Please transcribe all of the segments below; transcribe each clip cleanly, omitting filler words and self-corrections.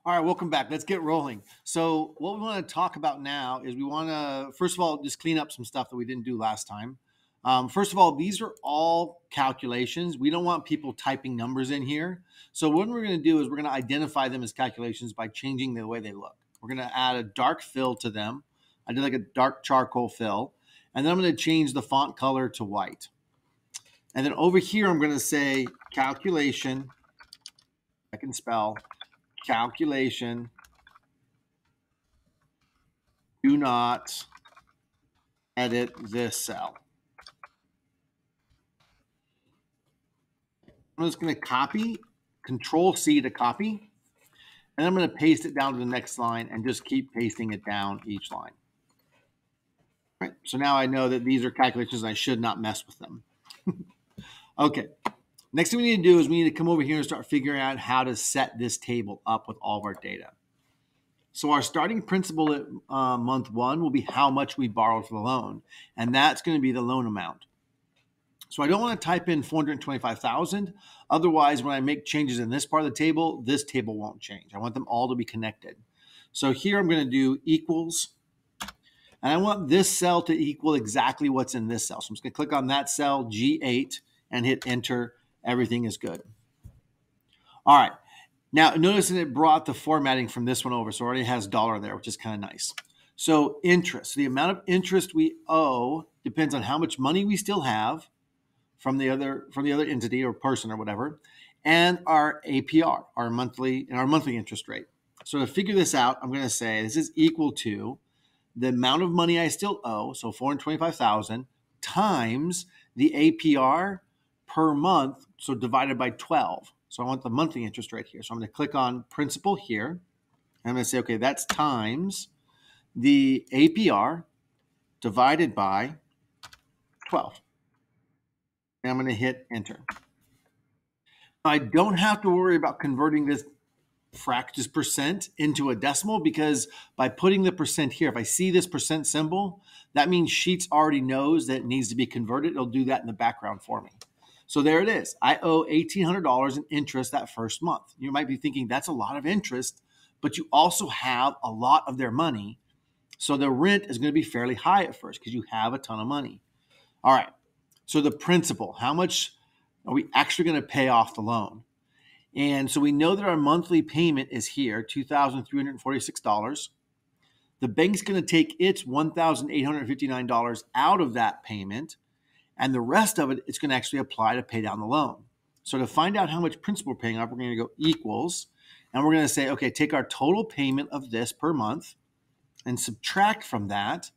All right, welcome back. Let's get rolling. So, what we want to talk about now is we want to, first of all, just clean up some stuff that we didn't do last time. First of all, these are all calculations. We don't want people typing numbers in here. So, what we're going to do is we're going to identify them as calculations by changing the way they look. We're going to add a dark fill to them. I did like a dark charcoal fill. And then I'm going to change the font color to white. And then over here, I'm going to say calculation. I can spell calculation. Do not edit this cell. I'm just going to copy, Control C to copy, and I'm going to paste it down to the next line and just keep pasting it down each line. All right, so now I know that these are calculations and I should not mess with them. Okay, next thing we need to do is we need to come over here and start figuring out how to set this table up with all of our data. So our starting principal at month one will be how much we borrowed for the loan, and that's going to be the loan amount. So I don't want to type in 425,000. Otherwise, when I make changes in this part of the table, this table won't change. I want them all to be connected. So here I'm going to do equals, and I want this cell to equal exactly what's in this cell. So I'm just going to click on that cell, G8, and hit enter. Everything is good. All right. Now, notice that it brought the formatting from this one over. So it already has dollar there, which is kind of nice. So interest, the amount of interest we owe depends on how much money we still have from the other entity or person or whatever, and our APR, our monthly interest rate. So to figure this out, I'm going to say this is equal to the amount of money I still owe, so 425,000 times the APR per month, so divided by 12. So I want the monthly interest rate here. So I'm going to click on principal here, and I'm going to say, okay, that's times the APR divided by 12. And I'm going to hit enter. I don't have to worry about converting this percent into a decimal because by putting the percent here, if I see this percent symbol, that means Sheets already knows that it needs to be converted. It'll do that in the background for me. So there it is. I owe $1,800 in interest that first month. You might be thinking that's a lot of interest, but you also have a lot of their money. So the rent is going to be fairly high at first because you have a ton of money. All right. So the principal, how much are we actually going to pay off the loan? And so we know that our monthly payment is here, $2,346. The bank's going to take its $1,859 out of that payment, and the rest of it it's going to actually apply to pay down the loan. So to find out how much principal we're paying off, we're going to go equals, and we're going to say, okay, take our total payment of this per month and subtract from that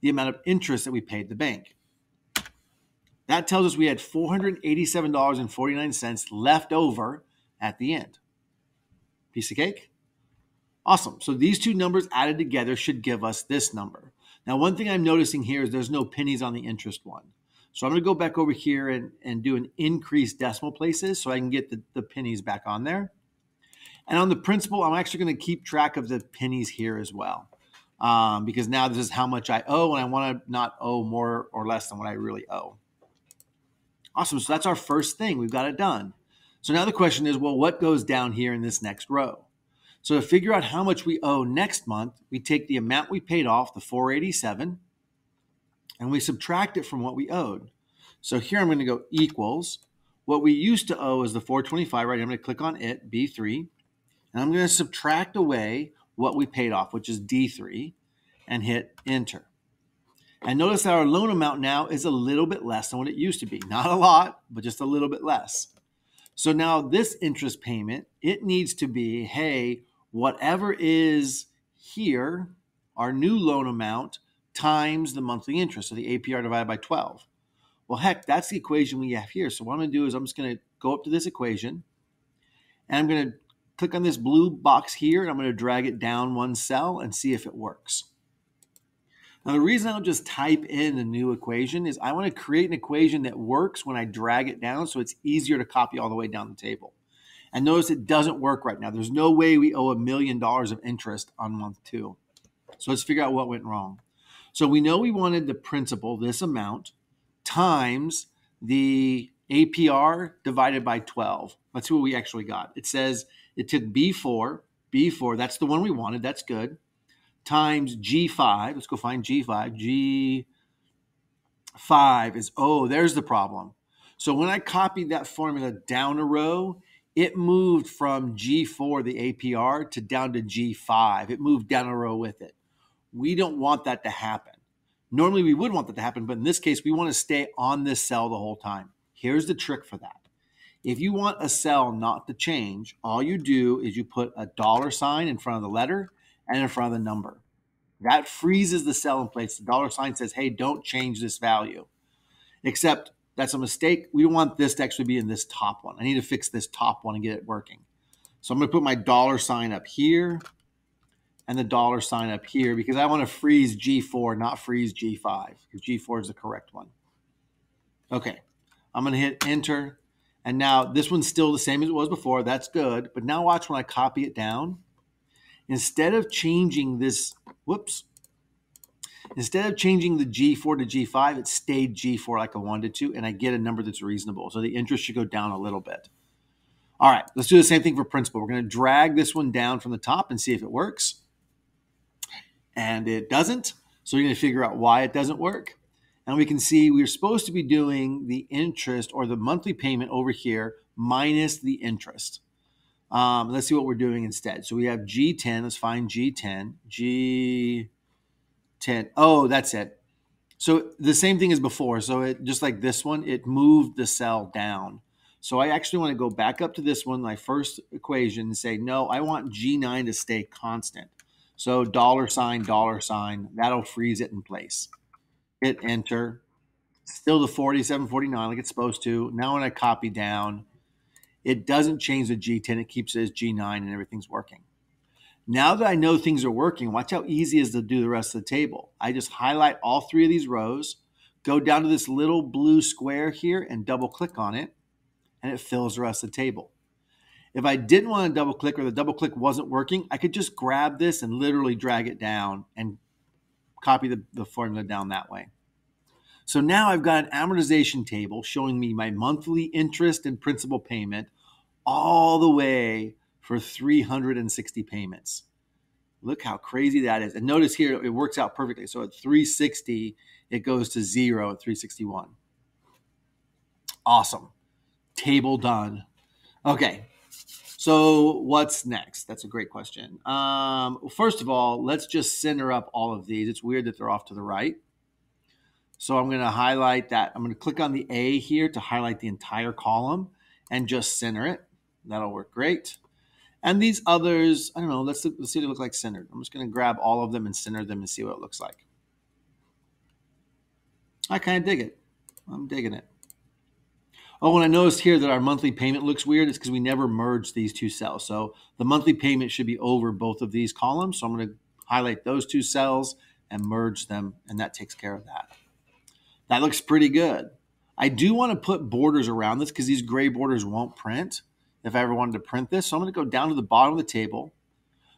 the amount of interest that we paid the bank. That tells us we had $487.49 left over at the end. Piece of cake? Awesome. So these two numbers added together should give us this number. Now, one thing I'm noticing here is there's no pennies on the interest one. So I'm going to go back over here and do an increase decimal places so I can get the pennies back on there. And on the principal, I'm actually going to keep track of the pennies here as well. Because now this is how much I owe, and I want to not owe more or less than what I really owe. Awesome. So that's our first thing. We've got it done. So now the question is, well, what goes down here in this next row? So to figure out how much we owe next month, we take the amount we paid off, the $487, and we subtract it from what we owed. So here I'm going to go equals. What we used to owe is the $425, right? I'm going to click on it, B3, and I'm going to subtract away what we paid off, which is D3, and hit enter. And notice that our loan amount now is a little bit less than what it used to be. Not a lot, but just a little bit less. So now this interest payment, it needs to be, hey, whatever is here, our new loan amount times the monthly interest, so the APR divided by 12. Well, heck, that's the equation we have here. So what I'm going to do is I'm just going to go up to this equation, and I'm going to click on this blue box here, and I'm going to drag it down one cell and see if it works. Now, the reason I don't just type in a new equation is I want to create an equation that works when I drag it down so it's easier to copy all the way down the table. And notice it doesn't work right now. There's no way we owe $1 million of interest on month 2. So let's figure out what went wrong. So we know we wanted the principal, this amount, times the APR divided by 12. Let's see what we actually got. It says it took B4 B4, that's the one we wanted. That's good. Times G5. Let's go find G5. G5 is, oh, there's the problem. So when I copied that formula down a row, it moved from G4, the APR, to down to G5. It moved down a row with it. We don't want that to happen. Normally we would want that to happen, but in this case, we want to stay on this cell the whole time. Here's the trick for that. If you want a cell not to change, all you do is you put a $ in front of the letter and in front of the number. That freezes the cell in place. The $ says, hey, don't change this value. Except that's a mistake. We want this to actually be in this top one. I need to fix this top one and get it working. So I'm going to put my $ up here and the $ up here because I want to freeze G4, not freeze G5, because G4 is the correct one. Okay, I'm going to hit enter. And now this one's still the same as it was before. That's good. But now watch when I copy it down. Instead of changing this, instead of changing the G4 to G5, it stayed G4 like I wanted to, and I get a number that's reasonable. So the interest should go down a little bit. All right, let's do the same thing for principal. We're going to drag this one down from the top and see if it works. And it doesn't. So we're going to figure out why it doesn't work. And we can see we're supposed to be doing the interest or the monthly payment over here minus the interest. Let's see what we're doing instead. So we have G10. Let's find G10. G10. Oh, that's it. So the same thing as before. So it just like this one, it moved the cell down. So I actually want to go back up to this one, my first equation, and say, no, I want G9 to stay constant. So $, that'll freeze it in place. Hit enter. Still the 4749 like it's supposed to. Now when I copy down, it doesn't change the G10. It keeps it as G9 and everything's working. Now that I know things are working, watch how easy it is to do the rest of the table. I just highlight all 3 of these rows, go down to this little blue square here and double click on it, and it fills the rest of the table. If I didn't want to double click or the double click wasn't working, I could just grab this and literally drag it down and copy the formula down that way. So now I've got an amortization table showing me my monthly interest and principal payment all the way for 360 payments. Look how crazy that is. And notice here, it works out perfectly. So at 360, it goes to 0 at 361. Awesome. Table done. Okay. So what's next? That's a great question. First of all, let's just center up all of these. It's weird that they're off to the right. So I'm going to highlight that. I'm going to click on the A here to highlight the entire column and just center it. That'll work great. And these others, I don't know, let's see what they look like centered. I'm just going to grab all of them and center them and see what it looks like. I kind of dig it. I'm digging it. Oh, and I noticed here that our monthly payment looks weird. It's because we never merged these 2 cells. So the monthly payment should be over both of these columns. So I'm going to highlight those 2 cells and merge them, and that takes care of that. That looks pretty good. I do want to put borders around this because these gray borders won't print if I ever wanted to print this. So I'm going to go down to the bottom of the table.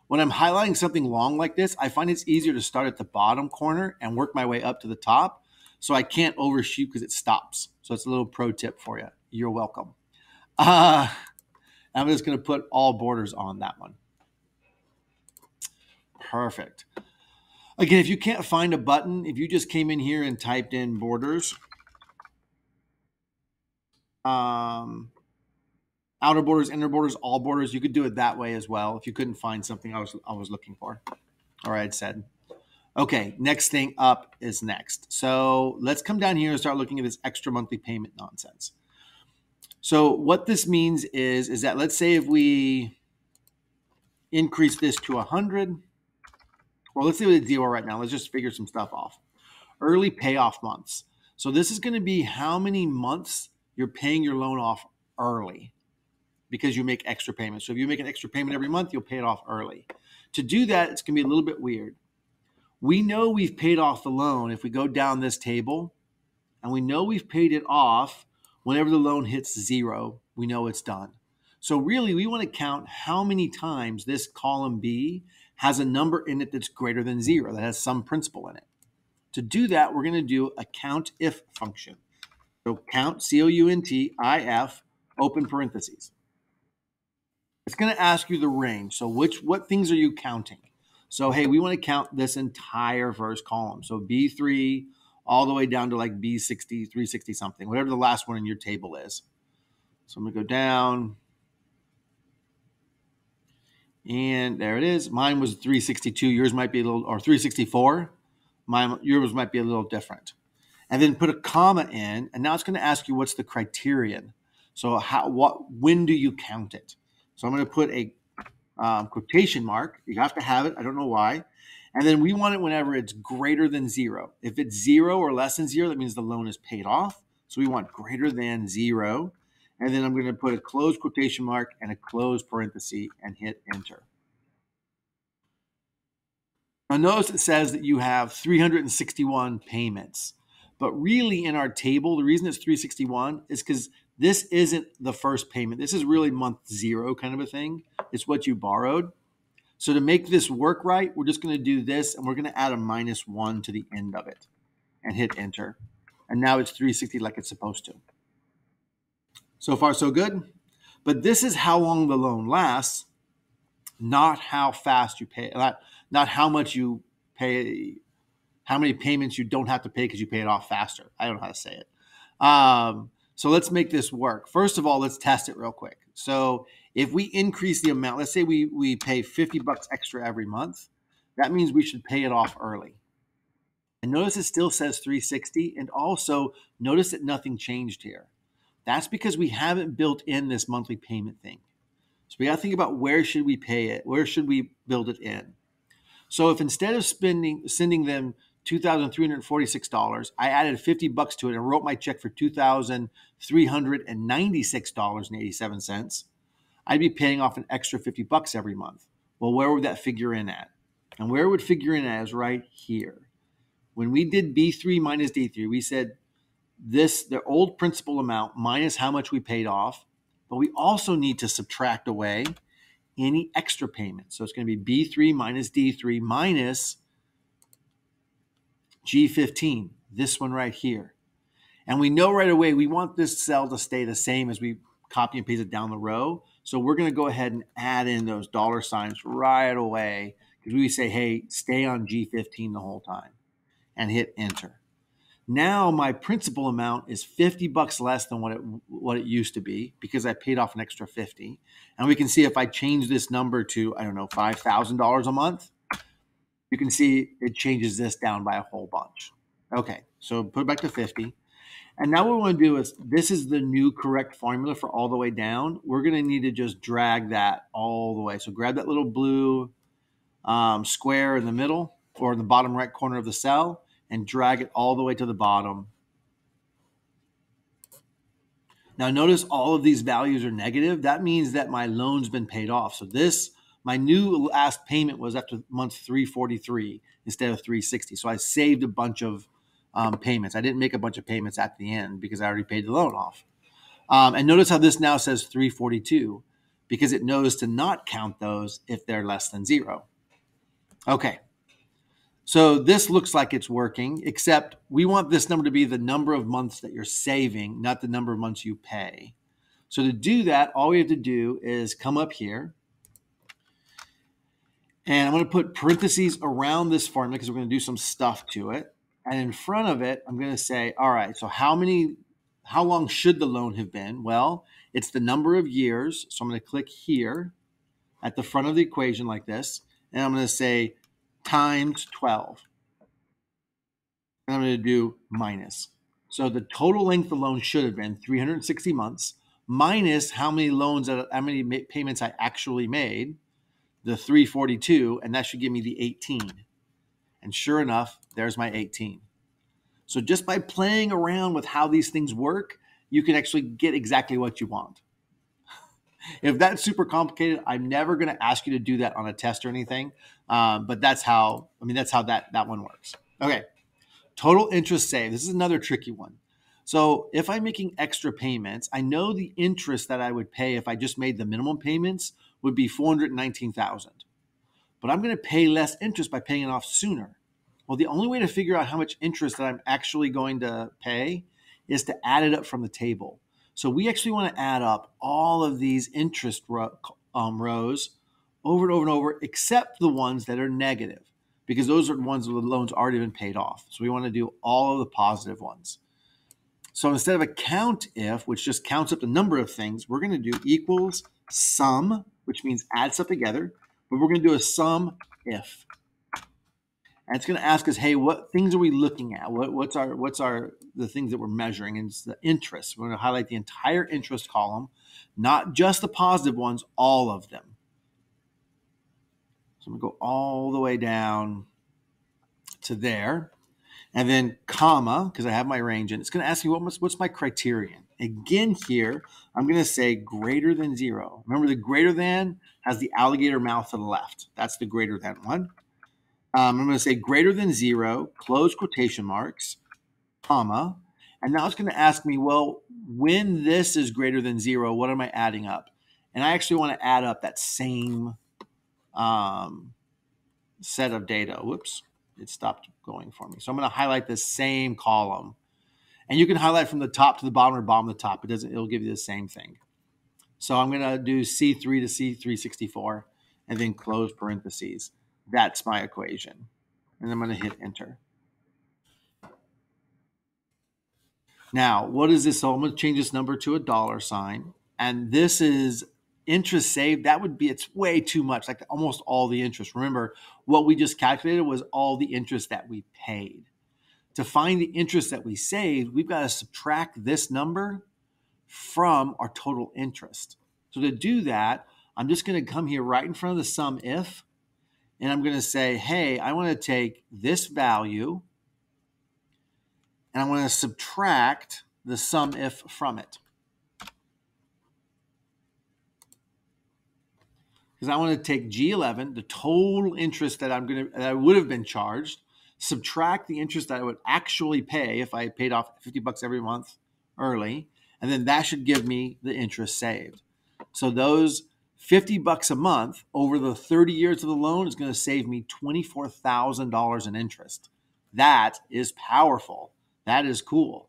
When I'm highlighting something long like this, I find it's easier to start at the bottom corner and work my way up to the top so I can't overshoot because it stops. So it's a little pro tip for you. You're welcome. I'm just going to put all borders on that one. Perfect. Again, if you can't find a button, if you just came in here and typed in borders, outer borders, inner borders, all borders, you could do it that way as well if you couldn't find something I was looking for. All right, said. Okay, next thing up is next. So let's come down here and start looking at this extra monthly payment nonsense. So what this means is that let's say if we increase this to 100, well, let's see what the deal are right now. Let's just figure some stuff off. Early payoff months. So this is going to be how many months you're paying your loan off early because you make extra payments. So if you make an extra payment every month, you'll pay it off early. To do that, it's going to be a little bit weird. We know we've paid off the loan if we go down this table, and we know we've paid it off whenever the loan hits 0, we know it's done. So really, we want to count how many times this column B has a number in it that's greater than 0, that has some principal in it. To do that, we're going to do a COUNTIF function. So count, C-O-U-N-T-I-F, open parentheses. it's going to ask you the range. So what things are you counting? So, hey, we want to count this entire first column. So B3 all the way down to like B60, 360 something, whatever the last one in your table is. So I'm going to go down. And there it is. Mine was 362. Yours might be a little, or 364. Yours might be a little different. And then put a comma in, and now it's going to ask you what's the criterion. So when do you count it? So I'm going to put a quotation mark. You have to have it. I don't know why. And then we want it whenever it's greater than 0. If it's 0 or less than 0, that means the loan is paid off. So we want greater than 0. And then I'm going to put a closed quotation mark and a closed parenthesis and hit enter. Now notice it says that you have 361 payments. But really in our table, the reason it's 361 is because this isn't the first payment. This is really month 0 kind of a thing. It's what you borrowed. So to make this work right, we're just going to do this, and we're going to add a -1 to the end of it and hit enter. And now it's 360 like it's supposed to. So far, so good. But this is how long the loan lasts, not how fast you pay, not how much you pay, how many payments you don't have to pay because you pay it off faster. I don't know how to say it. So let's make this work. First of all, let's test it real quick. So if we increase the amount, let's say we pay $50 extra every month, that means we should pay it off early. And notice it still says 360, and also notice that nothing changed here. That's because we haven't built in this monthly payment thing. So we got to think about where should we pay it? Where should we build it in? So if instead of sending them $2,346, I added $50 to it and wrote my check for $2,396.87, I'd be paying off an extra $50 every month. Well, where would that figure in at? And where it would figure in at is right here. When we did B3 minus D3, we said the old principal amount minus how much we paid off, but we also need to subtract away any extra payments. So it's going to be B3 minus D3 minus G15, this one right here. And we know right away we want this cell to stay the same as we copy and paste it down the row. So we're going to go ahead and add in those dollar signs right away because we say, hey, stay on G15 the whole time and hit enter. Now my principal amount is $50 less than what it used to be because I paid off an extra $50. And we can see if I change this number to, I don't know, $5,000 a month, you can see it changes this down by a whole bunch. Okay, so put it back to 50. And now what we want to do is, this is the new correct formula for all the way down. We're going to need to just drag that all the way. So grab that little blue square in the middle or in the bottom right corner of the cell and drag it all the way to the bottom. Now notice all of these values are negative. That means that my loan's been paid off. So my new last payment was after month 343 instead of 360. So I saved a bunch of payments. I didn't make a bunch of payments at the end because I already paid the loan off. And notice how this now says 342 because it knows to not count those if they're less than 0. Okay. So this looks like it's working, except we want this number to be the number of months that you're saving, not the number of months you pay. So to do that, all we have to do is come up here. And I'm going to put parentheses around this formula because we're going to do some stuff to it. And in front of it, I'm going to say, all right, so how long should the loan have been? Well, it's the number of years. So I'm going to click here at the front of the equation like this. And I'm going to say times 12. And I'm going to do minus. So the total length of the loan should have been 360 months minus how many payments I actually made, the 342, and that should give me the 18. And sure enough, there's my 18. So just by playing around with how these things work, you can actually get exactly what you want. If that's super complicated, I'm never going to ask you to do that on a test or anything. But that's how that one works. Okay. Total interest saved. This is another tricky one. So if I'm making extra payments, I know the interest that I would pay if I just made the minimum payments would be $419,000. But I'm going to pay less interest by paying it off sooner. Well, the only way to figure out how much interest that I'm actually going to pay is to add it up from the table. So we actually want to add up all of these interest rows over and over and over, except the ones that are negative, because those are the ones where the loan's already been paid off. So we want to do all of the positive ones. So instead of a count if, which just counts up the number of things, we're going to do equals sum, which means add stuff together, but we're going to do a sum if. And it's going to ask us, hey, what things are we looking at? What's the things that we're measuring? And it's the interest. We're going to highlight the entire interest column, not just the positive ones, all of them. So I'm going to go all the way down to there. And then comma, because I have my range in. It's going to ask me what's my criterion. Again here, I'm going to say greater than 0. Remember, the greater than has the alligator mouth to the left. That's the greater than one. I'm going to say greater than 0, close quotation marks, comma. And now it's going to ask me, well, when this is greater than 0, what am I adding up? And I actually want to add up that same set of data. Whoops, it stopped going for me. So I'm going to highlight the same column. And you can highlight from the top to the bottom or bottom to the top. It'll give you the same thing. So I'm going to do C3 to C364 and then close parentheses. That's my equation. And I'm going to hit enter. Now, what is this? So I'm going to change this number to a $sign. And this is interest saved. That would be, it's way too much, like almost all the interest. Remember, what we just calculated was all the interest that we paid. To find the interest that we saved, we've got to subtract this number from our total interest. So to do that, I'm just going to come here right in front of the sum if, and I'm going to say, hey, I want to take this value and I want to subtract the sum if from it. Because I want to take G11, the total interest that I would have been charged, subtract the interest that I would actually pay if I paid off $50 every month early, and then that should give me the interest saved. So those $50 a month over the 30 years of the loan is going to save me $24,000 in interest. That is powerful. That is cool.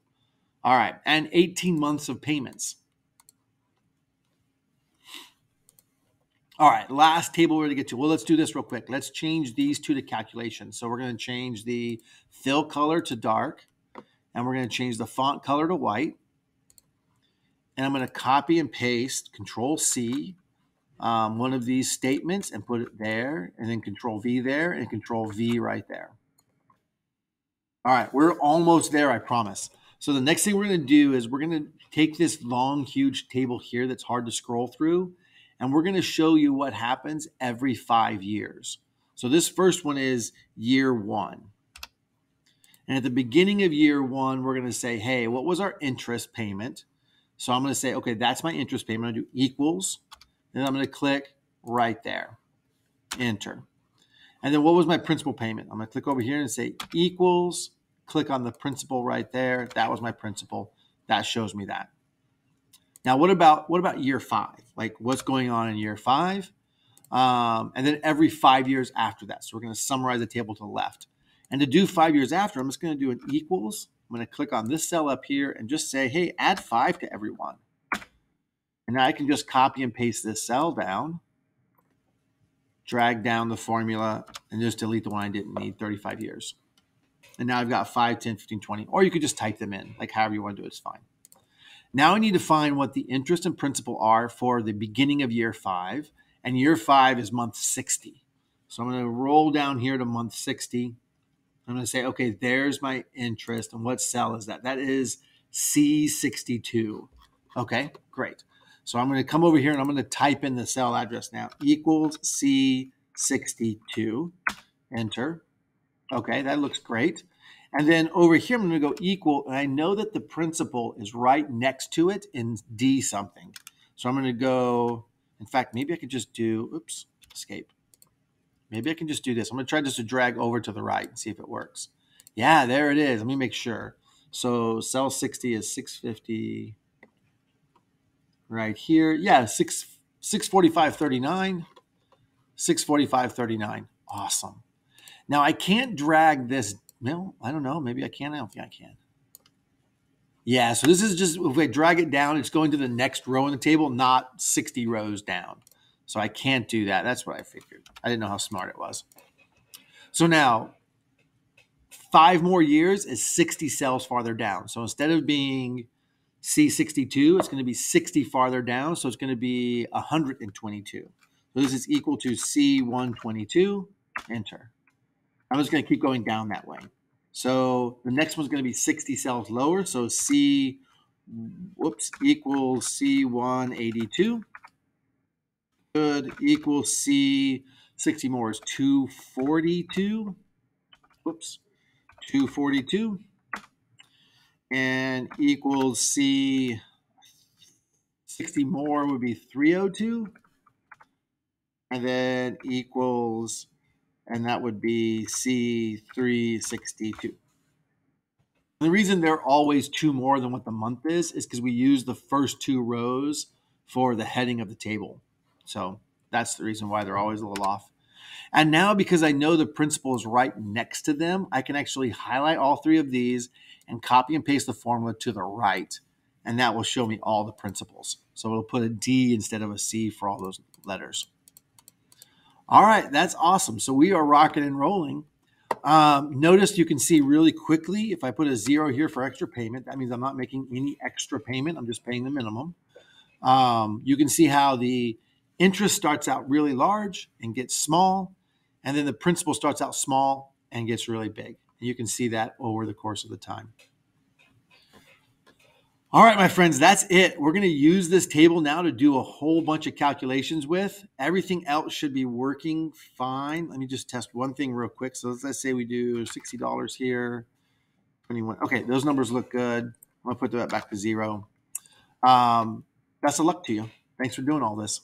All right, and 18 months of payments. All right, last table we're going to get to. Well, let's do this real quick. Let's change these two to calculations. So we're going to change the fill color to dark, and we're going to change the font color to white. And I'm going to copy and paste, Control-C, one of these statements and put it there, and then Control-V there, and Control-V right there. All right, we're almost there, I promise. So the next thing we're going to do is we're going to take this long, huge table here that's hard to scroll through, and we're going to show you what happens every 5 years. So this first one is year 1. And at the beginning of year 1, we're going to say, hey, what was our interest payment? So I'm going to say, okay, that's my interest payment. I'm going to do equals. Then I'm going to click right there. Enter. And then what was my principal payment? I'm going to click over here and say equals. Click on the principal right there. That was my principal. That shows me that. Now, what about year 5? Like, what's going on in year 5? And then every 5 years after that. So we're going to summarize the table to the left. And to do 5 years after, I'm just going to do an equals. I'm going to click on this cell up here and just say, hey, add 5 to everyone. And now I can just copy and paste this cell down, drag down the formula, and just delete the one I didn't need, 35 years. And now I've got 5, 10, 15, 20. Or you could just type them in, like however you want to do it, it's fine. Now I need to find what the interest and principal are for the beginning of year 5. And year 5 is month 60. So I'm going to roll down here to month 60. I'm going to say, okay, there's my interest. And what cell is that? That is C62. Okay, great. So I'm going to come over here and I'm going to type in the cell address now. Equals C62. Enter. Okay, that looks great. And then over here, I'm going to go equal. And I know that the principal is right next to it in D something. So I'm going to go, in fact, maybe I could just do, oops, escape. Maybe I can just do this. I'm going to try just to drag over to the right and see if it works. Yeah, there it is. Let me make sure. So cell 60 is 650 right here. Yeah, 645.39. 645.39. Awesome. Now I can't drag this. No, I don't know. Maybe I can. I don't think I can. Yeah, so this is just, if I drag it down, it's going to the next row in the table, not 60 rows down. So I can't do that. That's what I figured. I didn't know how smart it was. So now 5 more years is 60 cells farther down. So instead of being C62, it's going to be 60 farther down. So it's going to be 122. So this is equal to C122, enter. I'm just going to keep going down that way. So the next one's going to be 60 cells lower. So equals C182. Good, equals C60 more is 242. 242. And equals C60 more would be 302. And then equals, and that would be C362. The reason they're always 2 more than what the month is because we use the first 2 rows for the heading of the table. So that's the reason why they're always a little off. And now, because I know the principal is right next to them, I can actually highlight all 3 of these and copy and paste the formula to the right. And that will show me all the principals. So it'll put a D instead of a C for all those letters. All right, that's awesome. So we are rocking and rolling. Notice you can see really quickly, if I put a 0 here for extra payment, that means I'm not making any extra payment. I'm just paying the minimum. You can see how the interest starts out really large and gets small, and then the principal starts out small and gets really big. And you can see that over the course of the time. All right, my friends, that's it. We're going to use this table now to do a whole bunch of calculations with. Everything else should be working fine. Let me just test one thing real quick. So let's say we do $60 here, 21. Okay, those numbers look good. I'm going to put that back to 0. Best of luck to you. Thanks for doing all this.